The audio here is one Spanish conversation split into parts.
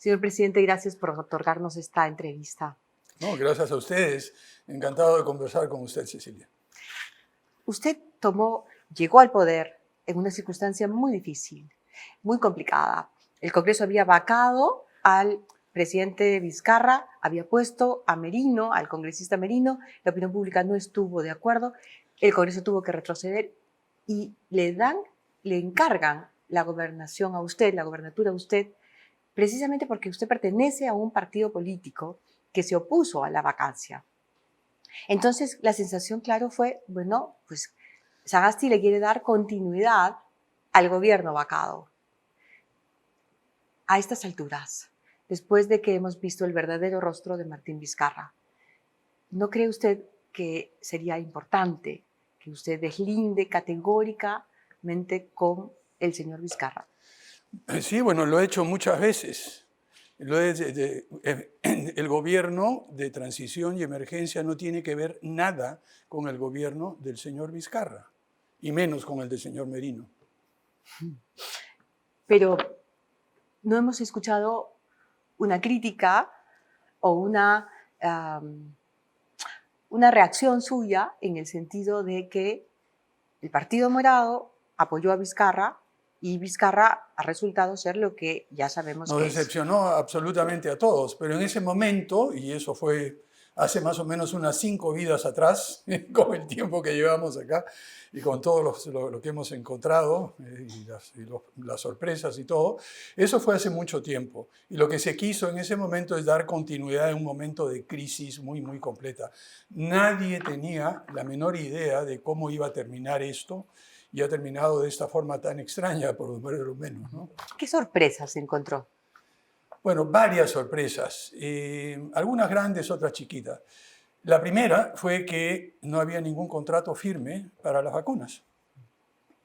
Señor presidente, gracias por otorgarnos esta entrevista. No, gracias a ustedes. Encantado de conversar con usted, Cecilia. Usted llegó al poder en una circunstancia muy difícil, muy complicada. El Congreso había vacado al presidente Vizcarra, había puesto a Merino, al congresista Merino, la opinión pública no estuvo de acuerdo, el Congreso tuvo que retroceder y le encargan la gobernación a usted, la gobernatura a usted, precisamente porque usted pertenece a un partido político que se opuso a la vacancia. Entonces, la sensación, claro, fue, bueno, pues Sagasti le quiere dar continuidad al gobierno vacado. A estas alturas, después de que hemos visto el verdadero rostro de Martín Vizcarra, ¿no cree usted que sería importante que usted deslinde categóricamente con el señor Vizcarra? Sí, bueno, lo he hecho muchas veces. El gobierno de transición y emergencia no tiene que ver nada con el gobierno del señor Vizcarra, y menos con el del señor Merino. Pero no hemos escuchado una crítica o una reacción suya en el sentido de que el Partido Morado apoyó a Vizcarra y Vizcarra ha resultado ser lo que ya sabemos Nos que es. decepcionó absolutamente a todos, pero en ese momento, y eso fue hace más o menos unas 5 vidas atrás, con el tiempo que llevamos acá y con todo lo que hemos encontrado y las sorpresas y todo, eso fue hace mucho tiempo. Y lo que se quiso en ese momento es dar continuidad en un momento de crisis muy, muy completa. Nadie tenía la menor idea de cómo iba a terminar esto y ha terminado de esta forma tan extraña, por lo menos, ¿no? ¿Qué sorpresas encontró? Bueno, varias sorpresas, algunas grandes, otras chiquitas. La primera fue que no había ningún contrato firme para las vacunas.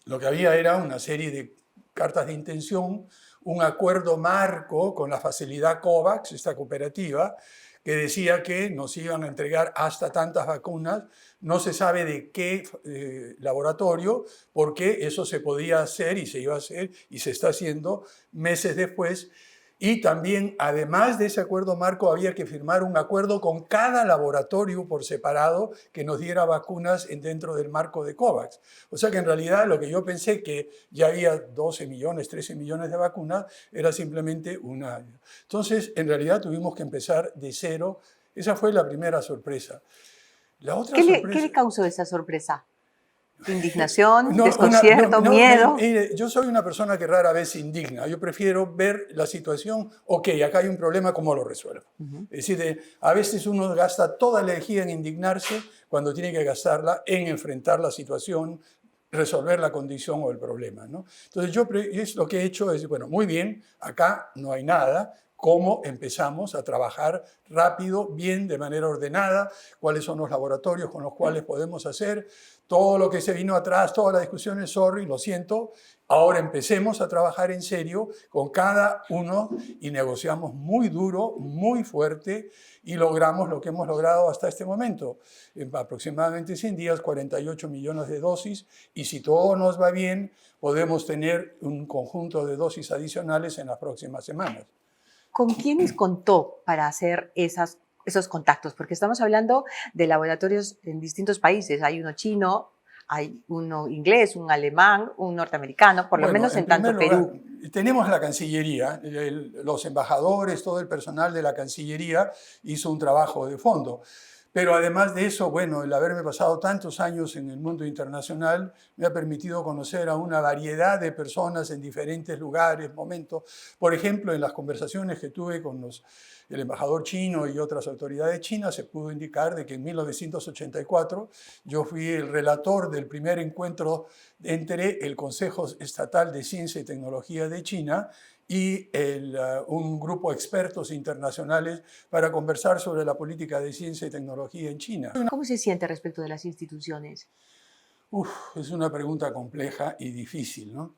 Lo que había era una serie de cartas de intención, un acuerdo marco con la facilidad COVAX, esta cooperativa, que decía que nos iban a entregar hasta tantas vacunas, no se sabe de qué laboratorio, porque eso se podía hacer y se iba a hacer y se está haciendo meses después. Y también, además de ese acuerdo marco, había que firmar un acuerdo con cada laboratorio por separado que nos diera vacunas dentro del marco de COVAX. O sea que en realidad lo que yo pensé que ya había 12 millones, 13 millones de vacunas, era simplemente una. Entonces, en realidad tuvimos que empezar de cero. Esa fue la primera sorpresa. La otra ¿Qué sorpresa... le causó esa sorpresa? ¿Indignación, No, desconcierto, miedo? mire, yo soy una persona que rara vez se indigna. Yo prefiero ver la situación, ok, acá hay un problema, ¿cómo lo resuelvo? Es decir, a veces uno gasta toda la energía en indignarse cuando tiene que gastarla en enfrentar la situación, resolver la condición o el problema, ¿no? Entonces yo lo que he hecho es, bueno, muy bien, acá no hay nada, cómo empezamos a trabajar rápido, bien, de manera ordenada, cuáles son los laboratorios con los cuales podemos hacer todo lo que se vino atrás, todas las discusiones, sorry, lo siento, ahora empecemos a trabajar en serio con cada uno y negociamos muy duro, muy fuerte y logramos lo que hemos logrado hasta este momento. En aproximadamente 100 días, 48 millones de dosis y si todo nos va bien, podemos tener un conjunto de dosis adicionales en las próximas semanas. ¿Con quiénes contó para hacer esos contactos? Porque estamos hablando de laboratorios en distintos países. Hay uno chino, hay uno inglés, un alemán, un norteamericano, por lo Bueno, menos en en primer tanto lugar, Perú. tenemos la Cancillería, los embajadores, todo el personal de la Cancillería hizo un trabajo de fondo. Pero además de eso, bueno, el haberme pasado tantos años en el mundo internacional me ha permitido conocer a una variedad de personas en diferentes lugares, momentos. Por ejemplo, en las conversaciones que tuve con el embajador chino y otras autoridades chinas, se pudo indicar de que en 1984 yo fui el relator del primer encuentro entre el Consejo Estatal de Ciencia y Tecnología de China y un grupo de expertos internacionales para conversar sobre la política de ciencia y tecnología en China. ¿Cómo se siente respecto de las instituciones? Es una pregunta compleja y difícil, ¿no?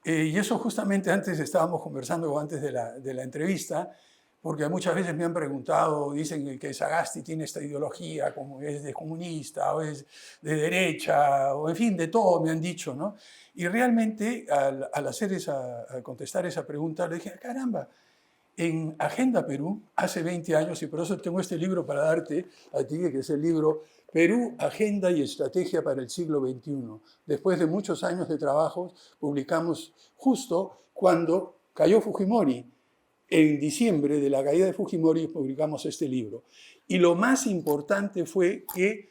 Y eso justamente antes estábamos conversando, antes de la entrevista, porque muchas veces me han preguntado, dicen que Sagasti tiene esta ideología, como es de comunista, o es de derecha, o en fin, de todo me han dicho, ¿no? Y realmente al contestar esa pregunta, le dije, caramba, en Agenda Perú, hace 20 años, y por eso tengo este libro para darte a ti, que es el libro Perú, Agenda y Estrategia para el siglo XXI. Después de muchos años de trabajo, publicamos justo cuando cayó Fujimori. En diciembre de la caída de Fujimori publicamos este libro. Y lo más importante fue que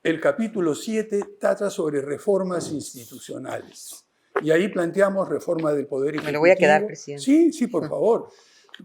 el capítulo 7 trata sobre reformas institucionales. Y ahí planteamos reforma del Poder Ejecutivo. Me lo voy a quedar, presidente. Sí, sí, por favor.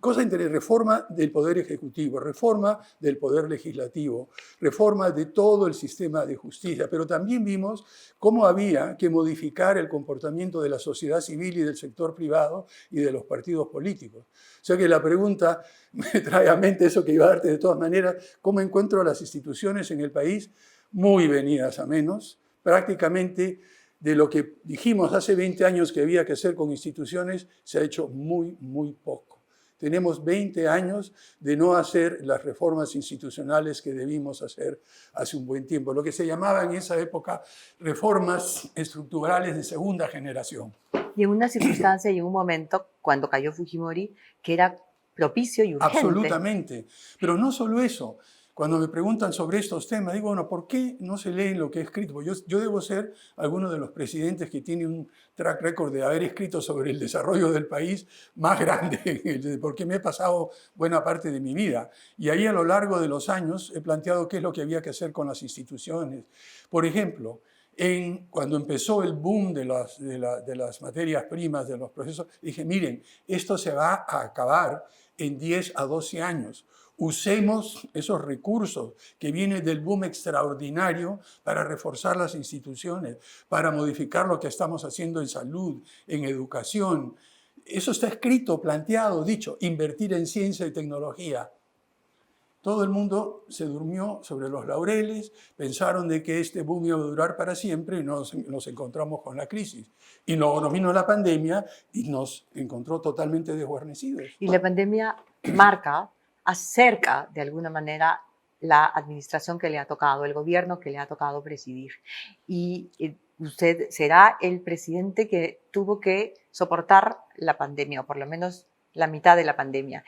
Cosa interesante, reforma del Poder Ejecutivo, reforma del Poder Legislativo, reforma de todo el sistema de justicia, pero también vimos cómo había que modificar el comportamiento de la sociedad civil y del sector privado y de los partidos políticos. O sea que la pregunta me trae a mente eso que iba a darte de todas maneras, ¿cómo encuentro las instituciones en el país muy venidas a menos? Prácticamente de lo que dijimos hace 20 años que había que hacer con instituciones, se ha hecho muy, muy poco. Tenemos 20 años de no hacer las reformas institucionales que debimos hacer hace un buen tiempo, lo que se llamaba en esa época reformas estructurales de segunda generación. Y en una circunstancia y en un momento, cuando cayó Fujimori, que era propicio y urgente. Absolutamente. Pero no solo eso. Cuando me preguntan sobre estos temas, digo, bueno, ¿por qué no se leen lo que he escrito? Yo debo ser alguno de los presidentes que tiene un track record de haber escrito sobre el desarrollo del país más grande, porque me he pasado buena parte de mi vida. Y ahí a lo largo de los años he planteado qué es lo que había que hacer con las instituciones. Por ejemplo, cuando empezó el boom de las materias primas, de los procesos, dije, miren, esto se va a acabar en 10 a 12 años. Usemos esos recursos que vienen del boom extraordinario para reforzar las instituciones, para modificar lo que estamos haciendo en salud, en educación. Eso está escrito, planteado, dicho, invertir en ciencia y tecnología. Todo el mundo se durmió sobre los laureles, pensaron de que este boom iba a durar para siempre y nos encontramos con la crisis. Y luego nos vino la pandemia y nos encontró totalmente desguarnecidos. Y la pandemia acerca de alguna manera la administración que le ha tocado, el gobierno que le ha tocado presidir. Y usted será el presidente que tuvo que soportar la pandemia, o por lo menos la mitad de la pandemia.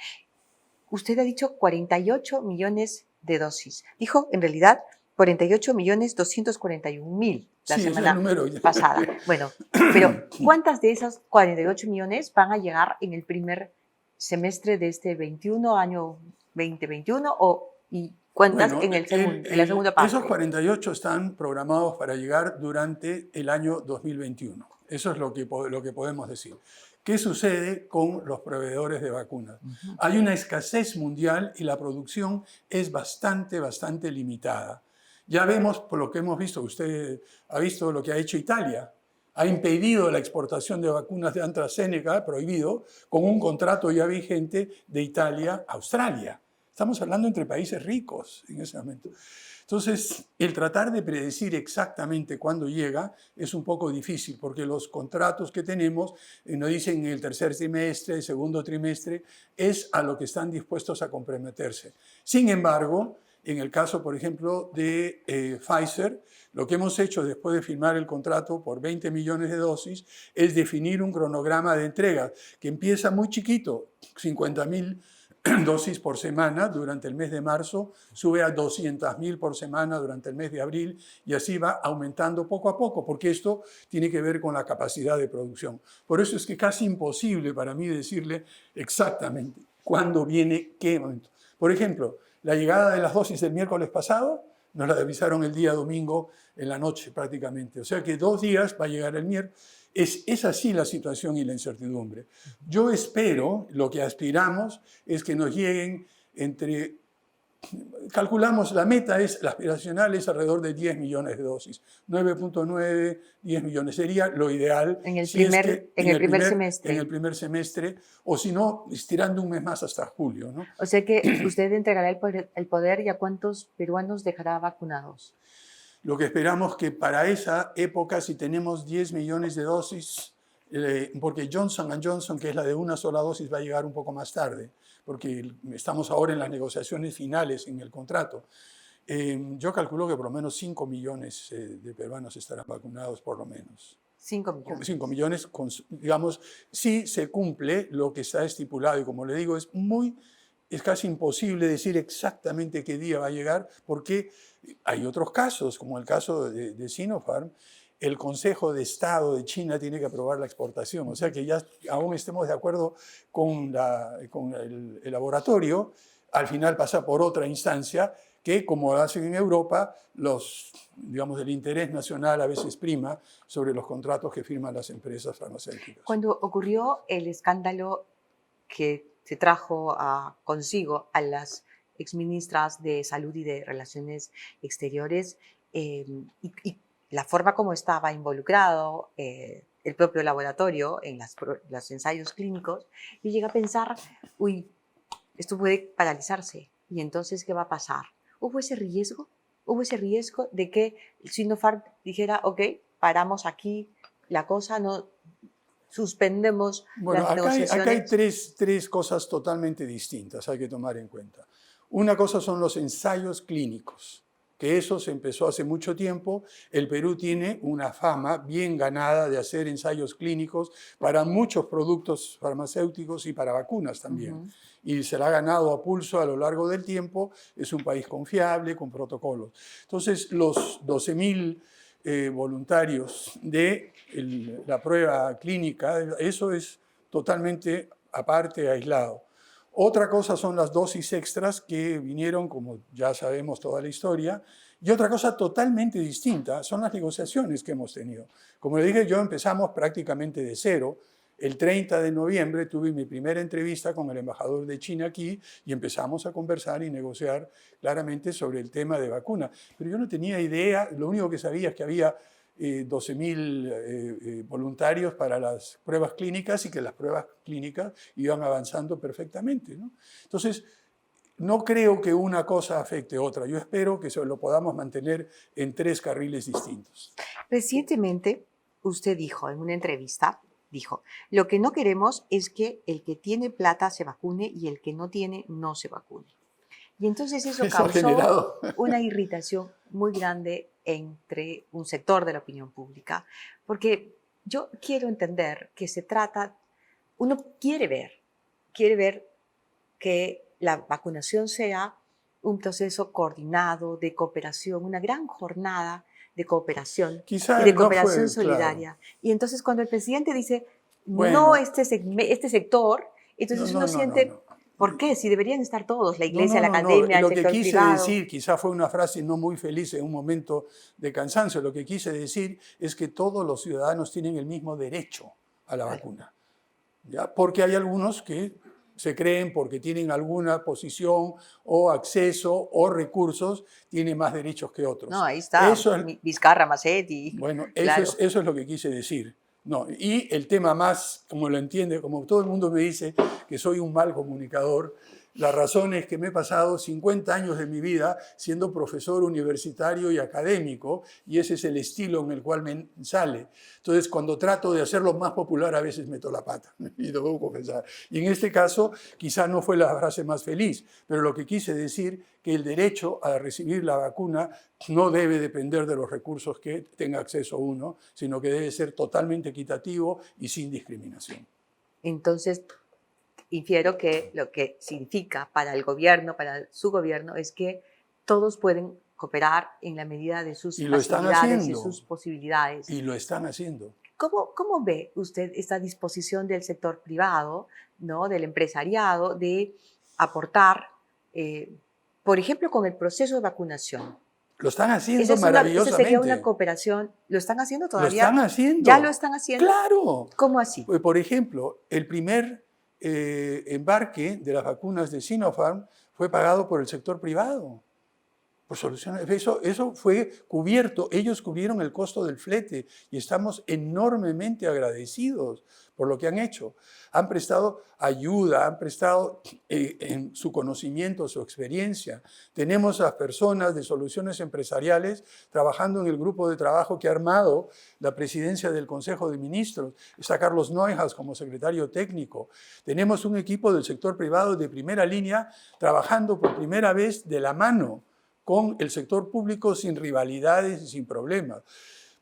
Usted ha dicho 48 millones de dosis. Dijo, en realidad, 48.241.000 la semana pasada. Bueno, pero ¿cuántas de esas 48 millones van a llegar en el primer semestre de este 21, año 2021, y cuántas en la segunda parte? Esos 48 están programados para llegar durante el año 2021. Eso es lo que podemos decir. ¿Qué sucede con los proveedores de vacunas? Hay una escasez mundial y la producción es bastante limitada. Ya vemos, por lo que hemos visto, usted ha visto lo que ha hecho Italia. Ha impedido la exportación de vacunas de AstraZeneca, prohibido, con un contrato ya vigente de Italia a Australia. Estamos hablando entre países ricos en ese momento. Entonces, el tratar de predecir exactamente cuándo llega es un poco difícil, porque los contratos que tenemos nos dicen en el tercer trimestre, el segundo trimestre, es a lo que están dispuestos a comprometerse. Sin embargo, en el caso, por ejemplo, de Pfizer, lo que hemos hecho después de firmar el contrato por 20 millones de dosis es definir un cronograma de entrega que empieza muy chiquito, 50.000 dosis por semana durante el mes de marzo, sube a 200.000 por semana durante el mes de abril y así va aumentando poco a poco, porque esto tiene que ver con la capacidad de producción. Por eso es que casi imposible para mí decirle exactamente cuándo viene qué momento. Por ejemplo, la llegada de las dosis del miércoles pasado nos la avisaron el día domingo en la noche prácticamente. O sea que 2 días va a llegar el miércoles. Es así la situación y la incertidumbre. Yo espero, lo que aspiramos es que nos lleguen calculamos, la meta es, la aspiracional es alrededor de 10 millones de dosis. 9.9, 10 millones sería lo ideal. En el primer semestre. En el primer semestre, o si no, estirando un mes más hasta julio, ¿no? O sea que usted entregará el poder y ¿a cuántos peruanos dejará vacunados? Lo que esperamos que para esa época, si tenemos 10 millones de dosis, porque Johnson & Johnson, que es la de una sola dosis, va a llegar un poco más tarde, porque estamos ahora en las negociaciones finales en el contrato. Yo calculo que por lo menos 5 millones de peruanos estarán vacunados, por lo menos. 5 millones. 5 millones, digamos, sí se cumple lo que está estipulado. Y como le digo, es casi imposible decir exactamente qué día va a llegar, porque hay otros casos, como el caso de Sinopharm. El Consejo de Estado de China tiene que aprobar la exportación. O sea que ya aún estemos de acuerdo con el laboratorio, al final pasa por otra instancia que, como hacen en Europa, digamos, el interés nacional a veces prima sobre los contratos que firman las empresas farmacéuticas. Cuando ocurrió el escándalo que se trajo consigo a las exministras de Salud y de Relaciones Exteriores, y la forma como estaba involucrado el propio laboratorio en los ensayos clínicos, yo llegué a pensar, uy, esto puede paralizarse. ¿Y entonces qué va a pasar? ¿Hubo ese riesgo? ¿Hubo ese riesgo de que el Sinopharm dijera, ok, paramos aquí la cosa, no suspendemos las negociaciones? Acá hay tres cosas totalmente distintas, hay que tomar en cuenta. Una cosa son los ensayos clínicos, que eso se empezó hace mucho tiempo. El Perú tiene una fama bien ganada de hacer ensayos clínicos para muchos productos farmacéuticos y para vacunas también. Y se la ha ganado a pulso a lo largo del tiempo. Es un país confiable, con protocolos. Entonces, los 12.000 voluntarios de la prueba clínica, eso es totalmente aparte, aislado. Otra cosa son las dosis extras que vinieron, como ya sabemos toda la historia, y otra cosa totalmente distinta son las negociaciones que hemos tenido. Como le dije, empezamos prácticamente de cero. El 30 de noviembre tuve mi primera entrevista con el embajador de China aquí y empezamos a conversar y negociar claramente sobre el tema de vacuna. Pero yo no tenía idea, lo único que sabía es que había 12.000 voluntarios para las pruebas clínicas y que las pruebas clínicas iban avanzando perfectamente, ¿no? Entonces, no creo que una cosa afecte a otra. Yo espero que lo podamos mantener en 3 carriles distintos. Recientemente, usted dijo en una entrevista, lo que no queremos es que el que tiene plata se vacune y el que no tiene no se vacune. Y entonces eso causó una irritación muy grande entre un sector de la opinión pública, porque yo quiero entender que se trata, uno quiere ver que la vacunación sea un proceso coordinado de cooperación, una gran jornada de cooperación y de cooperación solidaria. Claro. Y entonces cuando el presidente dice, no este sector, entonces uno siente... ¿Por qué? Si deberían estar todos, la iglesia, la academia, el sector privado. Lo que quise decir, quizá fue una frase no muy feliz en un momento de cansancio, lo que quise decir es que todos los ciudadanos tienen el mismo derecho a la vacuna. ¿Ya? Porque hay algunos que se creen, porque tienen alguna posición o acceso o recursos, tienen más derechos que otros. No, ahí está, Vizcarra, Macetti. Bueno, claro. eso es lo que quise decir. No, y el tema más, como lo entiende, como todo el mundo me dice que soy un mal comunicador, la razón es que me he pasado 50 años de mi vida siendo profesor universitario y académico, y ese es el estilo en el cual me sale. Entonces, cuando trato de hacerlo más popular, a veces meto la pata, y debo confesar. Y en este caso, quizá no fue la frase más feliz, pero lo que quise decir que el derecho a recibir la vacuna no debe depender de los recursos que tenga acceso uno, sino que debe ser totalmente equitativo y sin discriminación. Entonces, infiero que lo que significa para el gobierno, para su gobierno, es que todos pueden cooperar en la medida de sus facilidades y sus posibilidades. Y lo están haciendo. ¿Cómo ve usted esta disposición del sector privado, ¿no? Del empresariado, de aportar, por ejemplo, con el proceso de vacunación? Lo están haciendo maravillosamente. Esa sería una cooperación. ¿Lo están haciendo todavía? Lo están haciendo. ¿Ya lo están haciendo? ¡Claro! ¿Cómo así? Por ejemplo, el primer embarque de las vacunas de Sinopharm fue pagado por el sector privado. Por soluciones. Eso fue cubierto. Ellos cubrieron el costo del flete y estamos enormemente agradecidos por lo que han hecho. Han prestado ayuda, han prestado en su conocimiento, su experiencia. Tenemos a personas de soluciones empresariales trabajando en el grupo de trabajo que ha armado la presidencia del Consejo de Ministros. Está Carlos Neuhaus como secretario técnico. Tenemos un equipo del sector privado de primera línea trabajando por primera vez de la mano con el sector público sin rivalidades y sin problemas.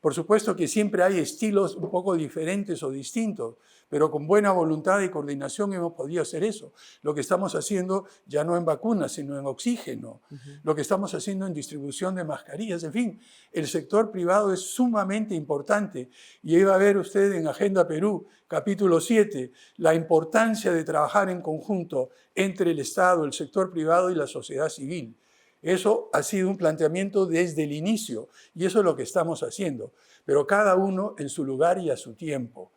Por supuesto que siempre hay estilos un poco diferentes o distintos, pero con buena voluntad y coordinación hemos podido hacer eso. Lo que estamos haciendo ya no en vacunas, sino en oxígeno. Lo que estamos haciendo en distribución de mascarillas. En fin, el sector privado es sumamente importante. Y ahí va a ver usted en Agenda Perú, capítulo 7, la importancia de trabajar en conjunto entre el Estado, el sector privado y la sociedad civil. Eso ha sido un planteamiento desde el inicio y eso es lo que estamos haciendo, pero cada uno en su lugar y a su tiempo.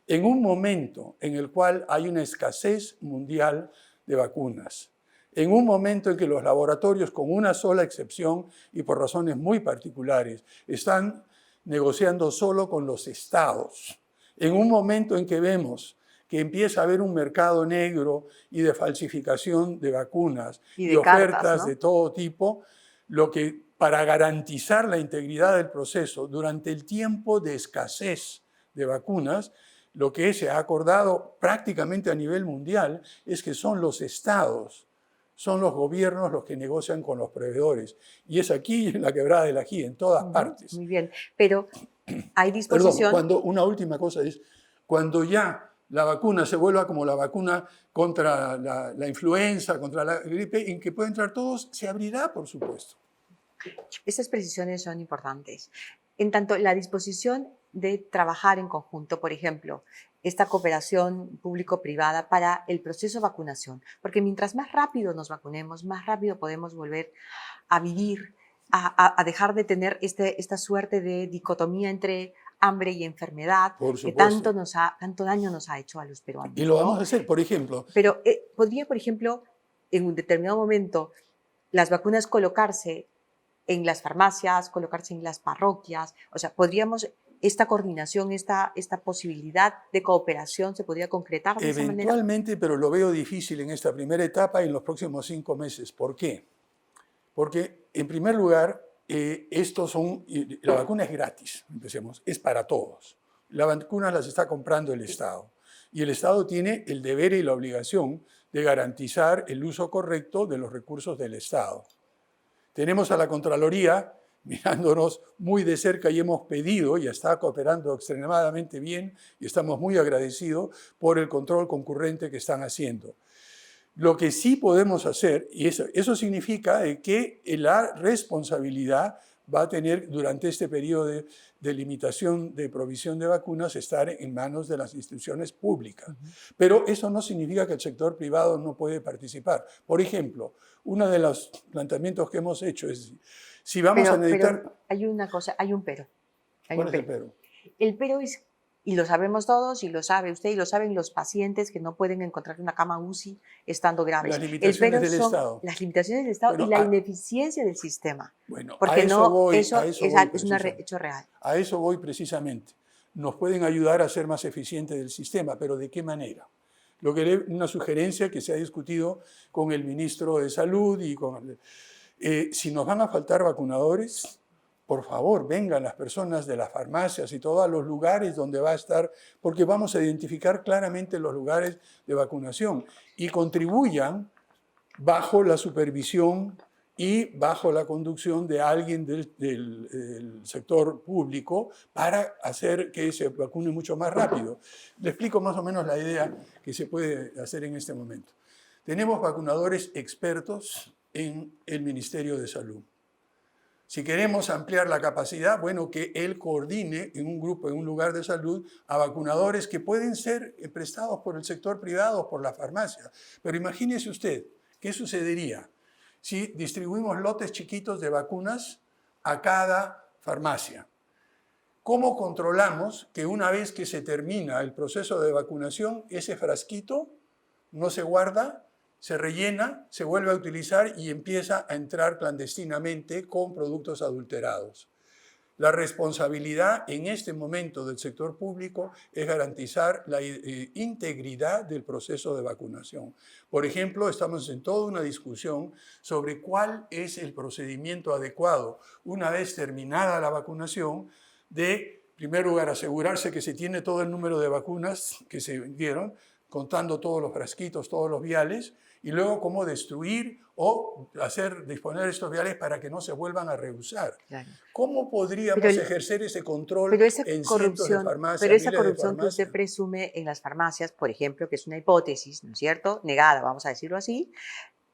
En un momento en el cual hay una escasez mundial de vacunas, en un momento en que los laboratorios, con una sola excepción y por razones muy particulares, están negociando solo con los estados, en un momento en que vemos que empieza a haber un mercado negro y de falsificación de vacunas y ofertas, cartas, ¿no?, de todo tipo, lo que para garantizar la integridad del proceso durante el tiempo de escasez de vacunas, lo que se ha acordado prácticamente a nivel mundial es que son los estados, son los gobiernos los que negocian con los proveedores. Y es aquí, en la Quebrada del Ají, en todas partes. Muy bien, pero hay disposición... Perdón, una última cosa es, cuando ya la vacuna se vuelva como la vacuna contra la influenza, contra la gripe, en que pueden entrar todos, se abrirá, por supuesto. Estas precisiones son importantes. En tanto, la disposición de trabajar en conjunto, por ejemplo, esta cooperación público-privada para el proceso de vacunación, porque mientras más rápido nos vacunemos, más rápido podemos volver a vivir, a dejar de tener esta suerte de dicotomía entre hambre y enfermedad que tanto daño nos ha hecho a los peruanos. Y lo vamos a hacer, por ejemplo. Pero podría, por ejemplo, en un determinado momento, las vacunas colocarse en las farmacias, colocarse en las parroquias. O sea, podríamos, esta coordinación, esta posibilidad de cooperación se podría concretar de esa manera. Eventualmente, pero lo veo difícil en esta primera etapa y en los próximos 5 meses. ¿Por qué? Porque, en primer lugar, la vacuna es gratis, empecemos, es para todos. Las vacunas las está comprando el Estado. Y el Estado tiene el deber y la obligación de garantizar el uso correcto de los recursos del Estado. Tenemos a la Contraloría mirándonos muy de cerca y hemos pedido, y está cooperando extremadamente bien, y estamos muy agradecidos por el control concurrente que están haciendo. Lo que sí podemos hacer, y eso significa que la responsabilidad va a tener durante este periodo de limitación de provisión de vacunas estar en manos de las instituciones públicas. Pero eso no significa que el sector privado no puede participar. Por ejemplo, uno de los planteamientos que hemos hecho es, si vamos a necesitar... Pero hay una cosa, hay un pero. ¿Cuál es el pero? El pero es, y lo sabemos todos, y lo sabe usted, y lo saben los pacientes que no pueden encontrar una cama UCI estando graves. Las limitaciones del Estado. Las limitaciones del Estado y la ineficiencia del sistema. Bueno, porque eso es un hecho real. A eso voy precisamente. Nos pueden ayudar a ser más eficientes del sistema, pero ¿de qué manera? Una sugerencia que se ha discutido con el ministro de Salud y si nos van a faltar vacunadores, por favor, vengan las personas de las farmacias y todos los lugares donde va a estar, porque vamos a identificar claramente los lugares de vacunación y contribuyan bajo la supervisión y bajo la conducción de alguien del sector público para hacer que se vacune mucho más rápido. Le explico más o menos la idea que se puede hacer en este momento. Tenemos vacunadores expertos en el Ministerio de Salud. Si queremos ampliar la capacidad, bueno, que él coordine en un grupo, en un lugar de salud, a vacunadores que pueden ser prestados por el sector privado o por la farmacia. Pero imagínese usted, ¿qué sucedería si distribuimos lotes chiquitos de vacunas a cada farmacia? ¿Cómo controlamos que una vez que se termina el proceso de vacunación, ese frasquito no se guarda, se rellena, se vuelve a utilizar y empieza a entrar clandestinamente con productos adulterados? La responsabilidad en este momento del sector público es garantizar la integridad del proceso de vacunación. Por ejemplo, estamos en toda una discusión sobre cuál es el procedimiento adecuado una vez terminada la vacunación de, en primer lugar, asegurarse que se tiene todo el número de vacunas que se dieron, contando todos los frasquitos, todos los viales, y luego cómo destruir o disponer estos viales para que no se vuelvan a reusar. Claro. ¿Cómo podríamos ejercer ese control en cientos de farmacias, pero esa miles de corrupción que usted farmacias? presume en las farmacias, por ejemplo, que es una hipótesis, ¿no es cierto?, negada, vamos a decirlo así,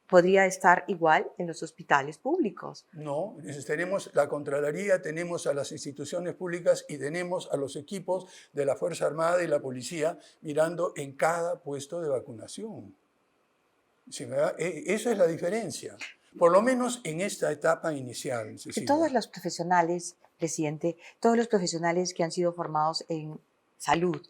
podría estar igual en los hospitales públicos. No, tenemos la Contraloría, tenemos a las instituciones públicas y tenemos a los equipos de la Fuerza Armada y la Policía mirando en cada puesto de vacunación. Esa es la diferencia, por lo menos en esta etapa inicial, Que Cecilia. todos los profesionales, presidente, todos los profesionales que han sido formados en salud,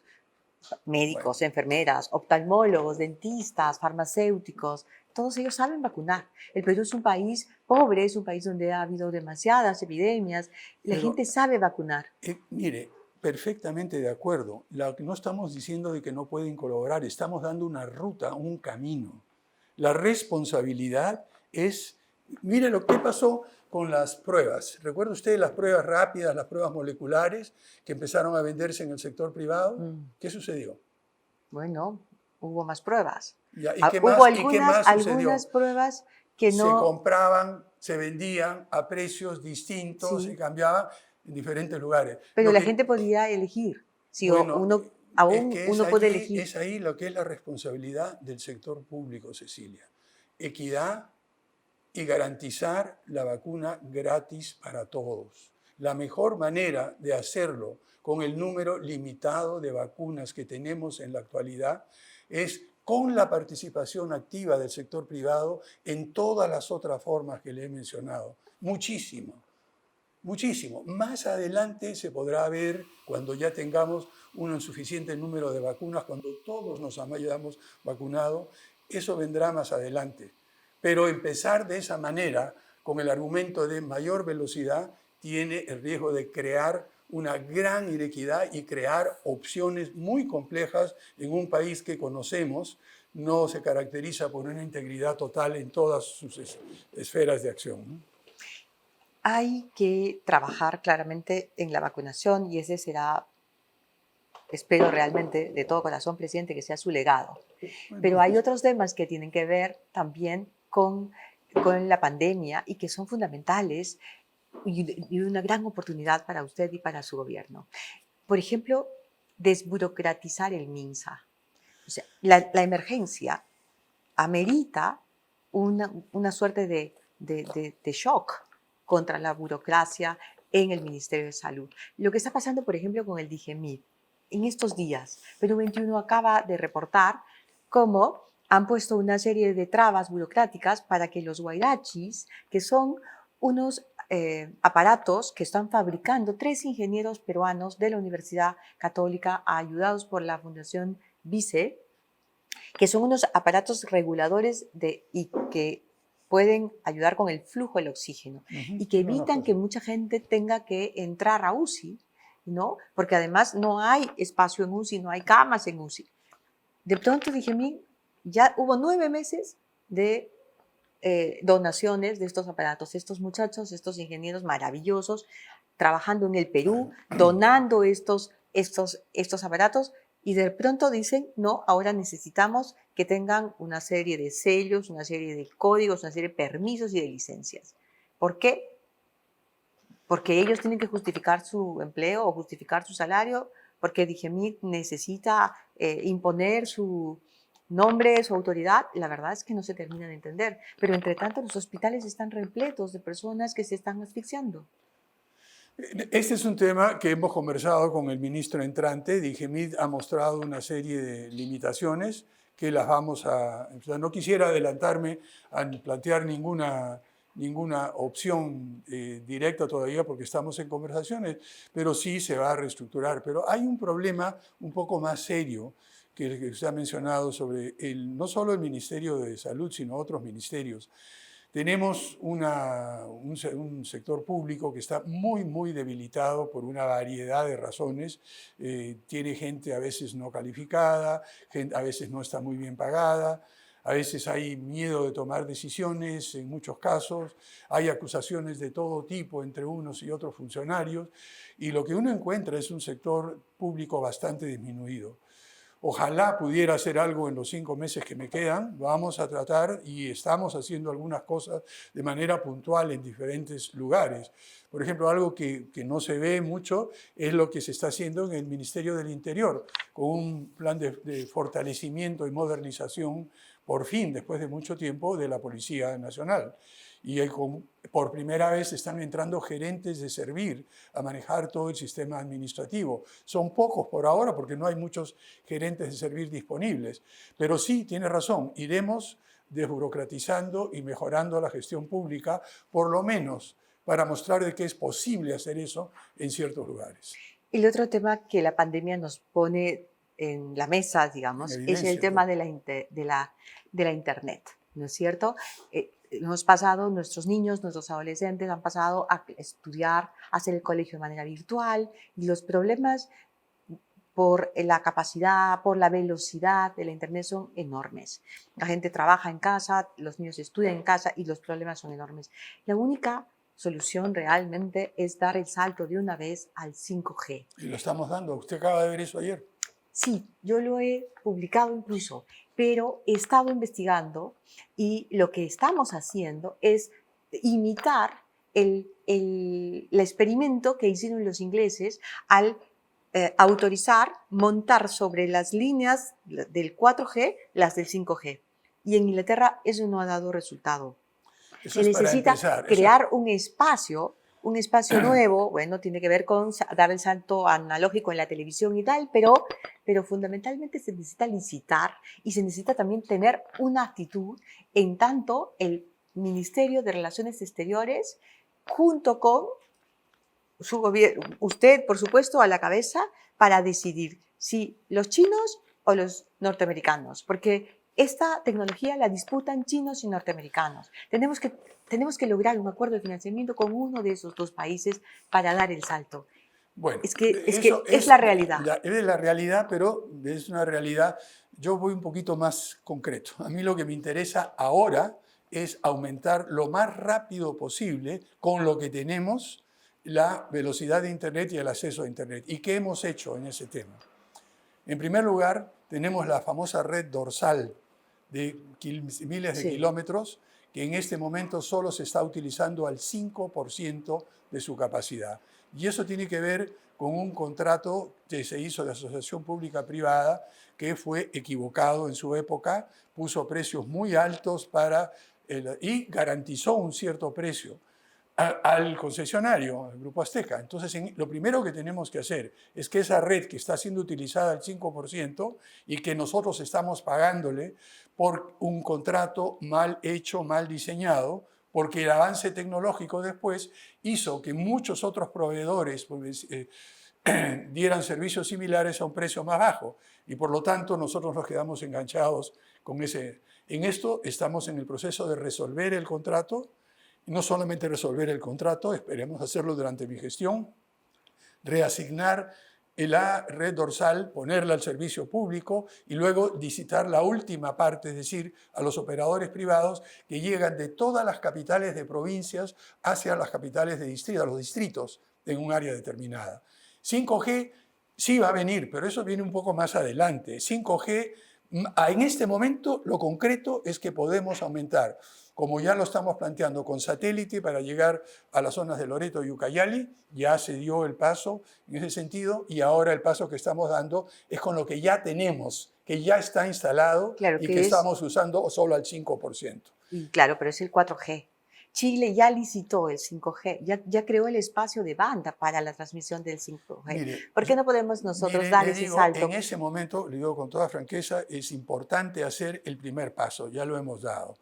médicos, Bueno, enfermeras, oftalmólogos, dentistas, farmacéuticos, todos ellos saben vacunar. El Perú es un país pobre, es un país donde ha habido demasiadas epidemias. La pero gente sabe vacunar. mire, perfectamente de acuerdo. No estamos diciendo de que no pueden colaborar, estamos dando una ruta, un camino. La responsabilidad es, mire lo que pasó con las pruebas. ¿Recuerda usted las pruebas rápidas, las pruebas moleculares que empezaron a venderse en el sector privado? ¿Qué sucedió? Bueno, hubo más pruebas. ¿Y qué Hubo más sucedió? algunas pruebas que Se no, compraban, se vendían a precios distintos, se sí, cambiaban en diferentes lugares. pero la gente podía elegir. Si Bueno, uno, es aún que uno puede elegir. es ahí lo que es la responsabilidad del sector público, Cecilia. Equidad y garantizar la vacuna gratis para todos. La mejor manera de hacerlo con el número limitado de vacunas que tenemos en la actualidad es con la participación activa del sector privado en todas las otras formas que le he mencionado. Muchísimo, muchísimo. Más adelante se podrá ver cuando ya tengamos un suficiente número de vacunas, cuando todos nos hayamos vacunado, eso vendrá más adelante. Pero empezar de esa manera, con el argumento de mayor velocidad, tiene el riesgo de crear una gran inequidad y crear opciones muy complejas en un país que conocemos, no se caracteriza por una integridad total en todas sus esferas de acción, ¿no? Hay que trabajar claramente en la vacunación y ese será, espero realmente de todo corazón, presidente, que sea su legado. Pero Bueno, hay otros temas que tienen que ver también con la pandemia y que son fundamentales y una gran oportunidad para usted y para su gobierno. Por ejemplo, desburocratizar el MINSA. O sea, la emergencia amerita una suerte de shock contra la burocracia en el Ministerio de Salud. Lo que está pasando, por ejemplo, con el DIGEMIT en estos días. Perú 21 acaba de reportar cómo han puesto una serie de trabas burocráticas para que los guairachis, que son unos aparatos que están fabricando 3 ingenieros peruanos de la Universidad Católica, ayudados por la Fundación Vice, que son unos aparatos reguladores y que pueden ayudar con el flujo del oxígeno y que evitan que mucha gente tenga que entrar a UCI, ¿no? Porque además no hay espacio en UCI, no hay camas en UCI. De pronto dije, ya hubo 9 meses de donaciones de estos aparatos, estos muchachos, estos ingenieros maravillosos, trabajando en el Perú, donando estos aparatos, y de pronto dicen, no, ahora necesitamos que tengan una serie de sellos, una serie de códigos, una serie de permisos y de licencias. ¿Por qué? Porque ellos tienen que justificar su empleo o justificar su salario, porque DIGEMIT necesita imponer su nombre, su autoridad. La verdad es que no se termina de entender. Pero entre tanto los hospitales están repletos de personas que se están asfixiando. Este es un tema que hemos conversado con el ministro entrante. DIGEMIT ha mostrado una serie de limitaciones que las vamos a... O sea, no quisiera adelantarme a plantear ninguna opción directa todavía porque estamos en conversaciones, pero sí se va a reestructurar. Pero hay un problema un poco más serio que se ha mencionado sobre no solo el Ministerio de Salud, sino otros ministerios. Tenemos un sector público que está muy debilitado por una variedad de razones. Tiene gente a veces no calificada, a veces no está muy bien pagada, a veces hay miedo de tomar decisiones en muchos casos, hay acusaciones de todo tipo entre unos y otros funcionarios, y lo que uno encuentra es un sector público bastante disminuido. Ojalá pudiera hacer algo en los 5 meses que me quedan. Vamos a tratar y estamos haciendo algunas cosas de manera puntual en diferentes lugares. Por ejemplo, algo que no se ve mucho es lo que se está haciendo en el Ministerio del Interior, con un plan de fortalecimiento y modernización, por fin, después de mucho tiempo, de la Policía Nacional. Y por primera vez están entrando gerentes de servir a manejar todo el sistema administrativo. Son pocos por ahora porque no hay muchos gerentes de servir disponibles. Pero sí, tiene razón, iremos desburocratizando y mejorando la gestión pública, por lo menos para mostrar de que es posible hacer eso en ciertos lugares. Y el otro tema que la pandemia nos pone en la mesa, digamos, es el tema de la Internet, ¿no es cierto? Hemos pasado, nuestros niños, nuestros adolescentes han pasado a estudiar, a hacer el colegio de manera virtual y los problemas por la capacidad, por la velocidad de la Internet son enormes. La gente trabaja en casa, los niños estudian en casa y los problemas son enormes. La única solución realmente es dar el salto de una vez al 5G. Y lo estamos dando. ¿Usted acaba de ver eso ayer? Sí, yo lo he publicado incluso, pero he estado investigando y lo que estamos haciendo es imitar el experimento que hicieron los ingleses al autorizar montar sobre las líneas del 4G las del 5G. Y en Inglaterra eso no ha dado resultado. Eso Se es para necesita empezar. crear un espacio nuevo, bueno, tiene que ver con dar el salto analógico en la televisión y tal, pero fundamentalmente se necesita licitar y se necesita también tener una actitud en tanto el Ministerio de Relaciones Exteriores, junto con su gobierno, usted, por supuesto, a la cabeza, para decidir si los chinos o los norteamericanos, porque esta tecnología la disputan chinos y norteamericanos. Tenemos que lograr un acuerdo de financiamiento con uno de esos dos países para dar el salto. Bueno, Es la realidad. Es la realidad, pero es una realidad. Yo voy un poquito más concreto. A mí lo que me interesa ahora es aumentar lo más rápido posible con lo que tenemos la velocidad de Internet y el acceso a Internet. ¿Y qué hemos hecho en ese tema? En primer lugar, tenemos la famosa red dorsal de miles de kilómetros, que en este momento solo se está utilizando al 5% de su capacidad. Y eso tiene que ver con un contrato que se hizo de asociación pública-privada que fue equivocado en su época, puso precios muy altos y garantizó un cierto precio al concesionario, al Grupo Azteca. Entonces, lo primero que tenemos que hacer es que esa red que está siendo utilizada al 5% y que nosotros estamos pagándole por un contrato mal hecho, mal diseñado, porque el avance tecnológico después hizo que muchos otros proveedores dieran servicios similares a un precio más bajo y por lo tanto nosotros nos quedamos enganchados con ese. En esto estamos en el proceso de resolver el contrato. No solamente resolver el contrato, esperemos hacerlo durante mi gestión, reasignar la red dorsal, ponerla al servicio público y luego licitar la última parte, es decir, a los operadores privados que llegan de todas las capitales de provincias hacia las capitales de distrito, a los distritos en un área determinada. 5G sí va a venir, pero eso viene un poco más adelante. 5G, en este momento, lo concreto es que podemos aumentar, como ya lo estamos planteando con satélite para llegar a las zonas de Loreto y Ucayali, ya se dio el paso en ese sentido y ahora el paso que estamos dando es con lo que ya tenemos, que ya está instalado y que estamos usando solo al 5%. Claro, pero es el 4G. Chile ya licitó el 5G, ya creó el espacio de banda para la transmisión del 5G. Mire, ¿Por qué no podemos nosotros dar ese salto? En ese momento, le digo con toda franqueza, es importante hacer el primer paso, ya lo hemos dado.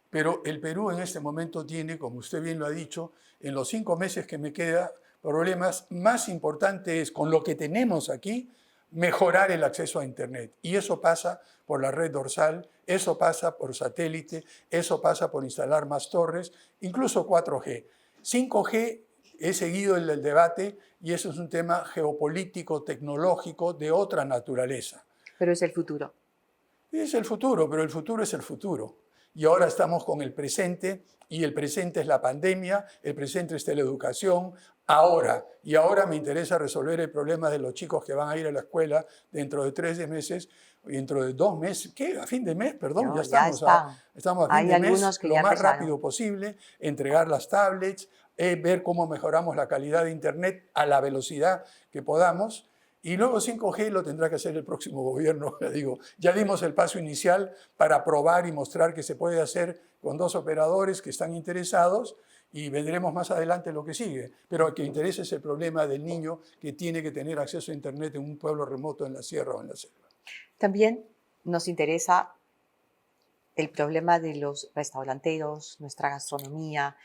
Pero el Perú en este momento tiene, como usted bien lo ha dicho, en los 5 meses que me queda, problemas más importantes con lo que tenemos aquí, mejorar el acceso a Internet. Y eso pasa por la red dorsal, eso pasa por satélite, eso pasa por instalar más torres, incluso 4G. 5G he seguido el debate y eso es un tema geopolítico, tecnológico, de otra naturaleza. Pero es el futuro. Es el futuro, pero el futuro es el futuro. y ahora estamos con el presente, y el presente es la pandemia, el presente es la educación, ahora me interesa resolver el problema de los chicos que van a ir a la escuela dentro de 3 meses, dentro de 2 meses, ¿qué? A fin de mes, perdón, No, ya ya estamos está. estamos a fin Hay de mes, algunos que lo ya más empezaron. rápido posible, entregar las tablets, ver cómo mejoramos la calidad de Internet a la velocidad que podamos. Y luego 5G lo tendrá que hacer el próximo gobierno. Digo, ya dimos el paso inicial para probar y mostrar que se puede hacer con 2 operadores que están interesados y vendremos más adelante lo que sigue. Pero lo que interesa es el problema del niño que tiene que tener acceso a Internet en un pueblo remoto, en la sierra o en la selva. También nos interesa el problema de los restauranteros, nuestra gastronomía,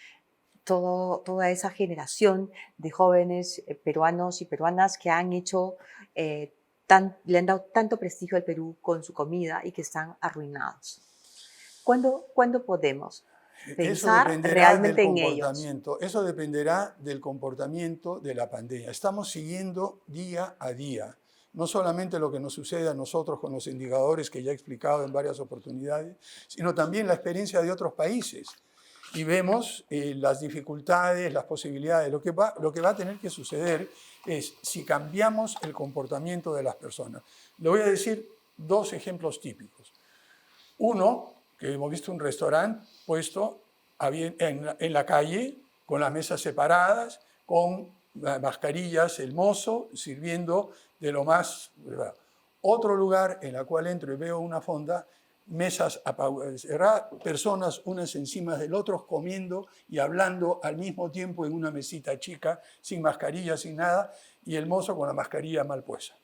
toda esa generación de jóvenes peruanos y peruanas que han hecho, le han dado tanto prestigio al Perú con su comida y que están arruinados. ¿Cuándo podemos Eso pensar dependerá del realmente en ellos? comportamiento, eso dependerá del comportamiento de la pandemia. Estamos siguiendo día a día, no solamente lo que nos sucede a nosotros con los indicadores que ya he explicado en varias oportunidades, sino también la experiencia de otros países. Y vemos las dificultades, las posibilidades. Lo que va a tener que suceder es si cambiamos el comportamiento de las personas. Le voy a decir 2 ejemplos típicos. Uno, que hemos visto un restaurante puesto en la calle, con las mesas separadas, con mascarillas, el mozo sirviendo de lo más... Otro lugar en el cual entro y veo una fonda, mesas cerradas, personas unas encima del otro comiendo y hablando al mismo tiempo en una mesita chica, sin mascarilla, sin nada, y el mozo con la mascarilla mal puesta.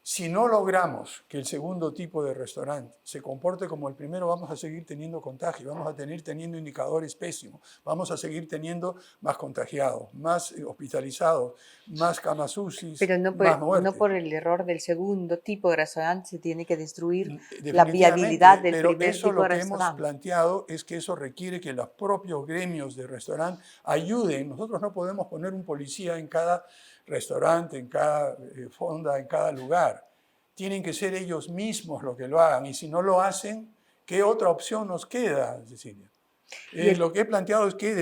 Si no logramos que el segundo tipo de restaurante se comporte como el primero, vamos a seguir teniendo contagio, vamos a seguir teniendo indicadores pésimos, vamos a seguir teniendo más contagiados, más hospitalizados, más camas UCI, Pero más muertes. no por el error del segundo tipo de restaurante se tiene que destruir la Definitivamente, viabilidad del pero primer eso tipo lo de que hemos restaurante. planteado es que eso requiere que los propios gremios de restaurante ayuden. Nosotros no podemos poner un policía en cada restaurante, en cada fonda, en cada lugar. Tienen que ser ellos mismos los que lo hagan. Y si no lo hacen, ¿qué otra opción nos queda, Cecilia? Lo que he planteado es que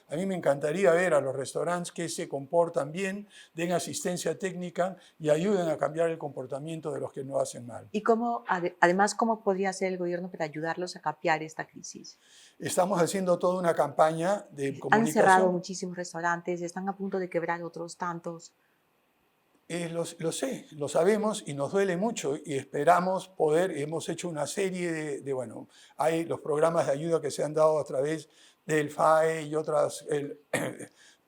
a mí me encantaría ver a los restaurantes que se comportan bien, den asistencia técnica y ayuden a cambiar el comportamiento de los que no hacen mal. ¿Y además, cómo podría hacer el gobierno para ayudarlos a cambiar esta crisis? Estamos haciendo toda una campaña de comunicación. Han cerrado muchísimos restaurantes, están a punto de quebrar otros tantos. Lo sé, lo sabemos y nos duele mucho y esperamos hemos hecho una serie hay los programas de ayuda que se han dado a través del FAE y otras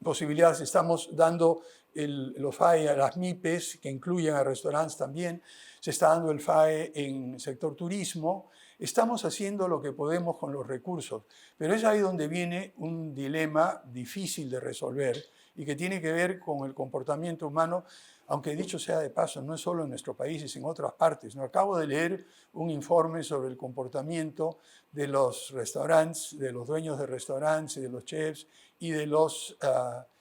posibilidades. Estamos dando los FAE a las MIPES, que incluyen a restaurantes también. Se está dando el FAE en el sector turismo. Estamos haciendo lo que podemos con los recursos, pero es ahí donde viene un dilema difícil de resolver y que tiene que ver con el comportamiento humano, aunque dicho sea de paso, no es solo en nuestro país, es en otras partes. ¿No? Acabo de leer un informe sobre el comportamiento de los restaurantes, de los dueños de restaurantes, de los chefs y de los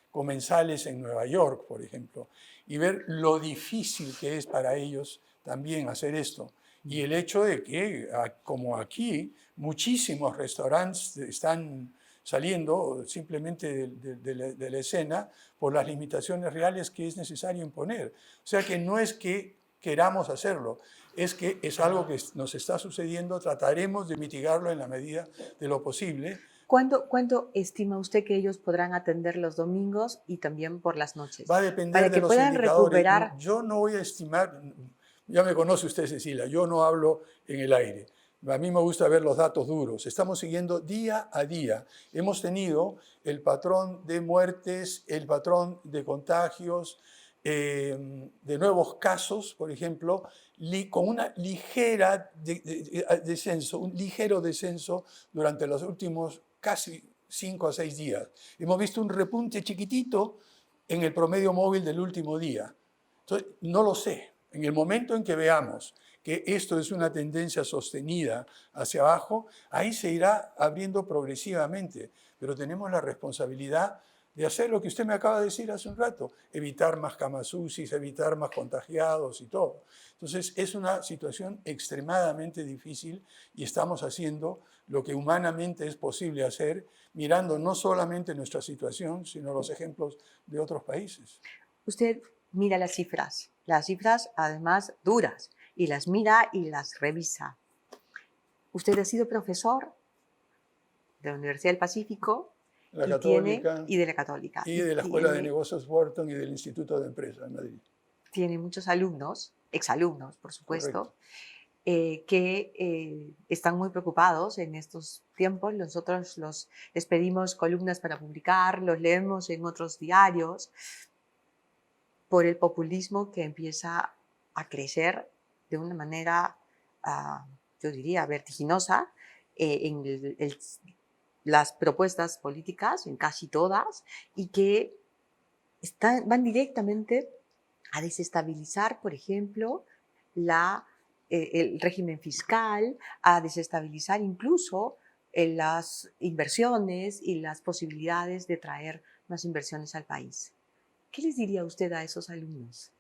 comensales en Nueva York, por ejemplo, y ver lo difícil que es para ellos también hacer esto. Y el hecho de que, como aquí, muchísimos restaurantes están saliendo simplemente de la escena por las limitaciones reales que es necesario imponer. O sea que no es que queramos hacerlo, es que es algo que nos está sucediendo, trataremos de mitigarlo en la medida de lo posible. ¿Cuándo estima usted que ellos podrán atender los domingos y también por las noches? Va a depender para de que los puedan indicadores. recuperar. Yo no voy a estimar, ya me conoce usted, Cecilia, yo no hablo en el aire. A mí me gusta ver los datos duros. Estamos siguiendo día a día. Hemos tenido el patrón de muertes, el patrón de contagios, de nuevos casos, por ejemplo, con una ligera descenso, un ligero descenso durante los últimos casi 5 a 6 días. Hemos visto un repunte chiquitito en el promedio móvil del último día. Entonces, no lo sé. En el momento en que veamos que esto es una tendencia sostenida hacia abajo, ahí se irá abriendo progresivamente. Pero tenemos la responsabilidad de hacer lo que usted me acaba de decir hace un rato, evitar más camas UCI, evitar más contagiados y todo. Entonces es una situación extremadamente difícil y estamos haciendo lo que humanamente es posible hacer, mirando no solamente nuestra situación, sino los ejemplos de otros países. Usted mira las cifras además duras, y las mira y las revisa. Usted ha sido profesor de la Universidad del Pacífico La y Católica y de la Católica. y de la Escuela de Negocios Wharton y del Instituto de Empresa en Madrid. Tiene muchos alumnos, exalumnos, por supuesto, que están muy preocupados en estos tiempos. Nosotros les pedimos columnas para publicar, los leemos en otros diarios, por el populismo que empieza a crecer de una manera, yo diría, vertiginosa en las propuestas políticas, en casi todas, y que van directamente a desestabilizar, por ejemplo, el régimen fiscal, a desestabilizar incluso las inversiones y las posibilidades de traer más inversiones al país. ¿Qué les diría usted a esos alumnos,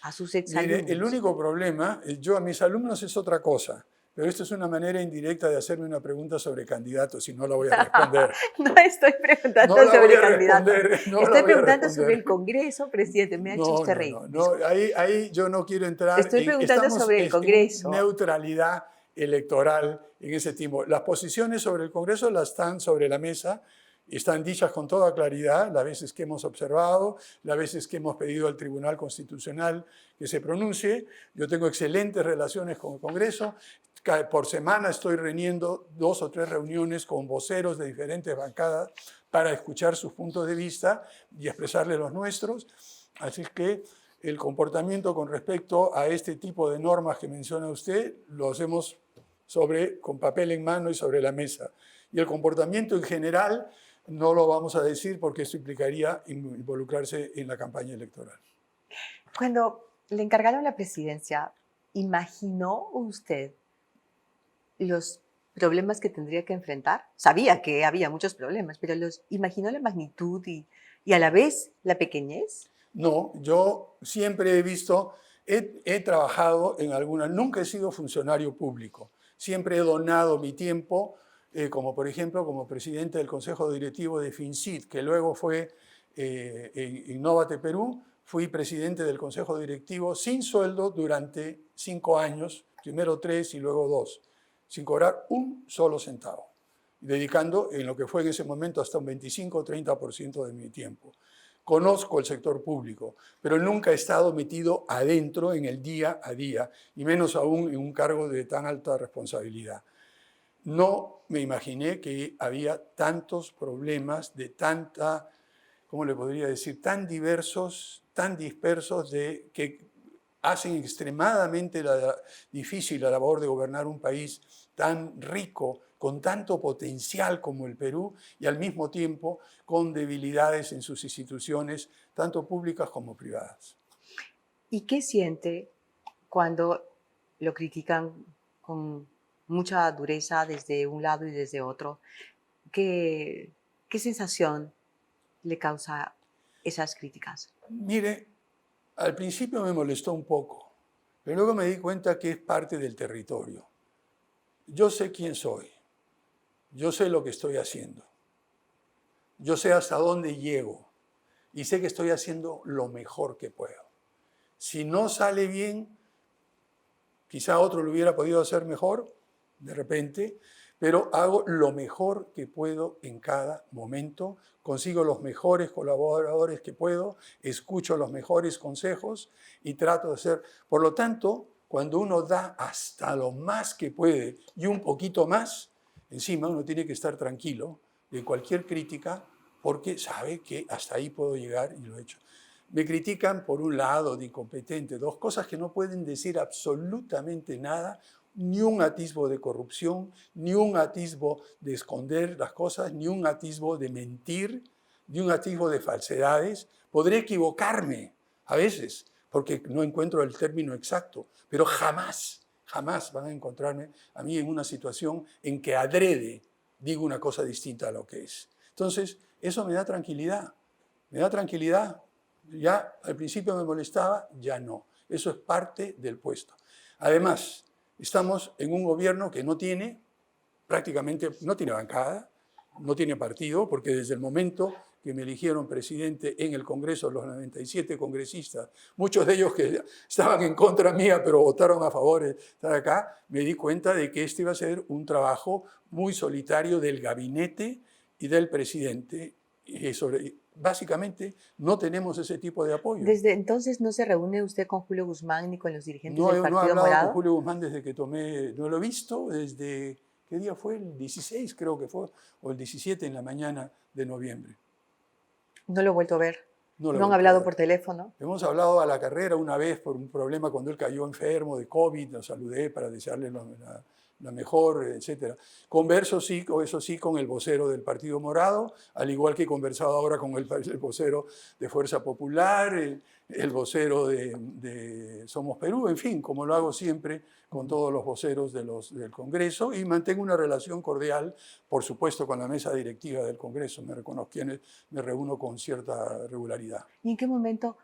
a sus exalumnos? Mire, el único problema, yo a mis alumnos es otra cosa, pero esto es una manera indirecta de hacerme una pregunta sobre candidatos y no la voy a responder. No estoy preguntando sobre candidatos. Estoy preguntando sobre el Congreso, presidente. Me ha hecho usted reír. No, ahí yo no quiero entrar. Estoy preguntando sobre el Congreso. En neutralidad electoral en ese tiempo. Las posiciones sobre el Congreso las están sobre la mesa. Están dichas con toda claridad, las veces que hemos observado, las veces que hemos pedido al Tribunal Constitucional que se pronuncie. Yo tengo excelentes relaciones con el Congreso. Por semana estoy reuniendo 2 o 3 reuniones con voceros de diferentes bancadas para escuchar sus puntos de vista y expresarles los nuestros. Así que el comportamiento con respecto a este tipo de normas que menciona usted lo hacemos con papel en mano y sobre la mesa. Y el comportamiento en general no lo vamos a decir porque eso implicaría involucrarse en la campaña electoral. Cuando le encargaron la presidencia, ¿imaginó usted los problemas que tendría que enfrentar? Sabía que había muchos problemas, pero ¿imaginó la magnitud y a la vez la pequeñez? No, yo siempre he visto, he trabajado en alguna, nunca he sido funcionario público, siempre he donado mi tiempo, como por ejemplo como presidente del Consejo Directivo de FinCit, que luego fue Innovate Perú, fui presidente del Consejo Directivo sin sueldo durante 5 años, primero 3 y luego 2, sin cobrar un solo centavo, dedicando en lo que fue en ese momento hasta un 25 o 30% de mi tiempo. Conozco el sector público, pero nunca he estado metido adentro en el día a día, y menos aún en un cargo de tan alta responsabilidad. No me imaginé que había tantos problemas de tanta, ¿cómo le podría decir?, tan diversos, tan dispersos, que hacen extremadamente difícil la labor de gobernar un país tan rico, con tanto potencial como el Perú, y al mismo tiempo con debilidades en sus instituciones, tanto públicas como privadas. ¿Y qué siente cuando lo critican con mucha dureza desde un lado y desde otro? ¿Qué sensación le causa esas críticas? Mire, al principio me molestó un poco, pero luego me di cuenta que es parte del territorio. Yo sé quién soy, yo sé lo que estoy haciendo, yo sé hasta dónde llego y sé que estoy haciendo lo mejor que puedo. Si no sale bien, quizá otro lo hubiera podido hacer mejor, de repente, pero hago lo mejor que puedo en cada momento, consigo los mejores colaboradores que puedo, escucho los mejores consejos y trato de ser. Por lo tanto, cuando uno da hasta lo más que puede y un poquito más, encima uno tiene que estar tranquilo de cualquier crítica porque sabe que hasta ahí puedo llegar y lo he hecho. Me critican por un lado de incompetente, 2 cosas que no pueden decir absolutamente nada, ni un atisbo de corrupción, ni un atisbo de esconder las cosas, ni un atisbo de mentir, ni un atisbo de falsedades. Podré equivocarme a veces, porque no encuentro el término exacto, pero jamás van a encontrarme a mí en una situación en que adrede digo una cosa distinta a lo que es. Entonces, eso me da tranquilidad, Me da tranquilidad. Ya al principio me molestaba, ya no. Eso es parte del puesto. Además, estamos en un gobierno que no tiene, prácticamente, no tiene bancada, no tiene partido, porque desde el momento que me eligieron presidente en el Congreso, los 97 congresistas, muchos de ellos que estaban en contra mía, pero votaron a favor de estar acá, me di cuenta de que este iba a ser un trabajo muy solitario del gabinete y del presidente. Y básicamente no tenemos ese tipo de apoyo. ¿Desde entonces no se reúne usted con Julio Guzmán ni con los dirigentes del No he Partido hablado Morado? con Julio Guzmán desde que tomé, no lo he visto desde, ¿qué día fue? El 16 creo que fue, o el 17 en la mañana de noviembre. No lo he vuelto a ver. No ¿No han hablado por teléfono? Hemos hablado a la carrera una vez por un problema cuando él cayó enfermo de COVID, lo saludé para desearle la mejor, etc. Converso, sí, eso sí, con el vocero del Partido Morado, al igual que he conversado ahora con el vocero de Fuerza Popular, el vocero de Somos Perú, en fin, como lo hago siempre con todos los voceros del Congreso, y mantengo una relación cordial, por supuesto, con la mesa directiva del Congreso. Me reúno con cierta regularidad. ¿Y en qué momento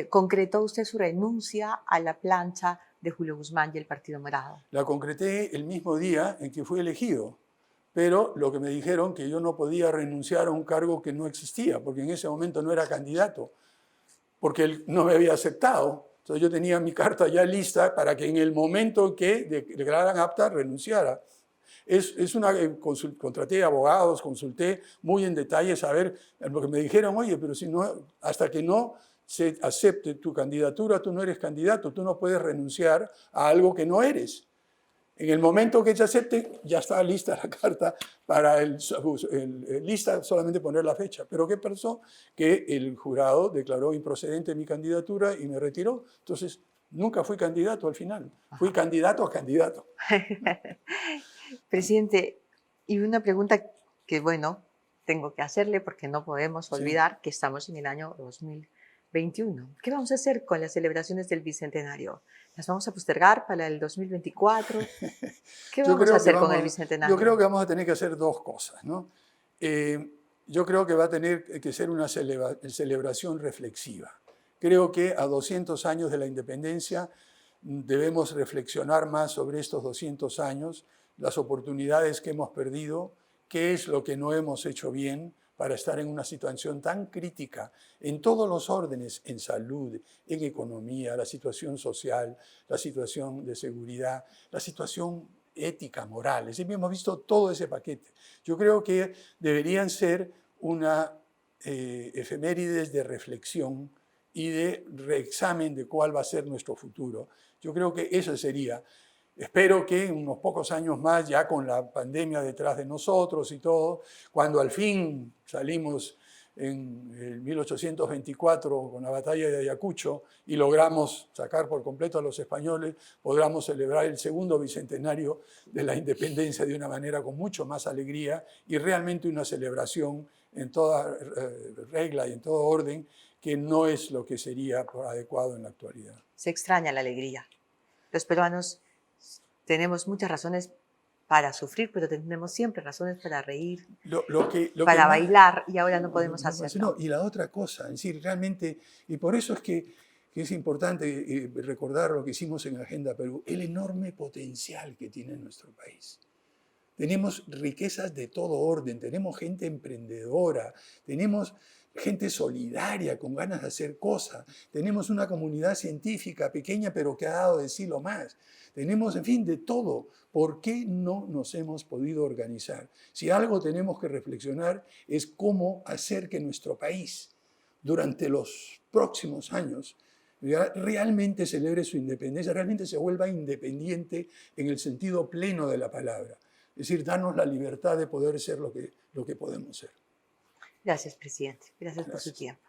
concretó usted su renuncia a la plancha de Julio Guzmán y el Partido Morado? La concreté el mismo día en que fui elegido, pero lo que me dijeron que yo no podía renunciar a un cargo que no existía, porque en ese momento no era candidato, porque él no me había aceptado. Entonces yo tenía mi carta ya lista para que en el momento que declararan apta renunciara. Contraté abogados, consulté muy en detalle saber lo que me dijeron, oye, pero si no, hasta que no se acepte tu candidatura, tú no eres candidato, tú no puedes renunciar a algo que no eres. En el momento que se acepte, ya está lista la carta para lista, solamente poner la fecha. Pero ¿qué pasó? Que el jurado declaró improcedente mi candidatura y me retiró. Entonces, nunca fui candidato al final. Fui candidato a candidato. Presidente, y una pregunta que, bueno, tengo que hacerle porque no podemos olvidar que estamos en el año 2021. ¿Qué vamos a hacer con las celebraciones del Bicentenario? ¿Las vamos a postergar para el 2024? ¿Qué vamos a hacer con el Bicentenario? Yo creo que vamos a tener que hacer dos cosas, ¿no? Yo creo que va a tener que ser una celebración reflexiva. Creo que a 200 años de la independencia debemos reflexionar más sobre estos 200 años, las oportunidades que hemos perdido, qué es lo que no hemos hecho bien para estar en una situación tan crítica en todos los órdenes, en salud, en economía, la situación social, la situación de seguridad, la situación ética, moral. Hemos visto todo ese paquete. Yo creo que deberían ser una efemérides de reflexión y de reexamen de cuál va a ser nuestro futuro. Yo creo que eso sería. Espero que en unos pocos años más, ya con la pandemia detrás de nosotros y todo, cuando al fin salimos en 1824 con la batalla de Ayacucho y logramos sacar por completo a los españoles, podamos celebrar el segundo bicentenario de la independencia de una manera con mucho más alegría y realmente una celebración en toda regla y en todo orden, que no es lo que sería adecuado en la actualidad. Se extraña la alegría. Los peruanos tenemos muchas razones para sufrir, pero tenemos siempre razones para reír, para bailar, y ahora no podemos hacerlo. No, y la otra cosa, es decir, realmente, y por eso es que es importante recordar lo que hicimos en Agenda Perú, el enorme potencial que tiene nuestro país. Tenemos riquezas de todo orden, tenemos gente emprendedora, tenemos gente solidaria, con ganas de hacer cosas. Tenemos una comunidad científica pequeña, pero que ha dado de sí lo más. Tenemos, en fin, de todo. ¿Por qué no nos hemos podido organizar? Si algo tenemos que reflexionar es cómo hacer que nuestro país, durante los próximos años, realmente celebre su independencia, realmente se vuelva independiente en el sentido pleno de la palabra. Es decir, darnos la libertad de poder ser lo que podemos ser. Gracias, presidente. Gracias por su tiempo.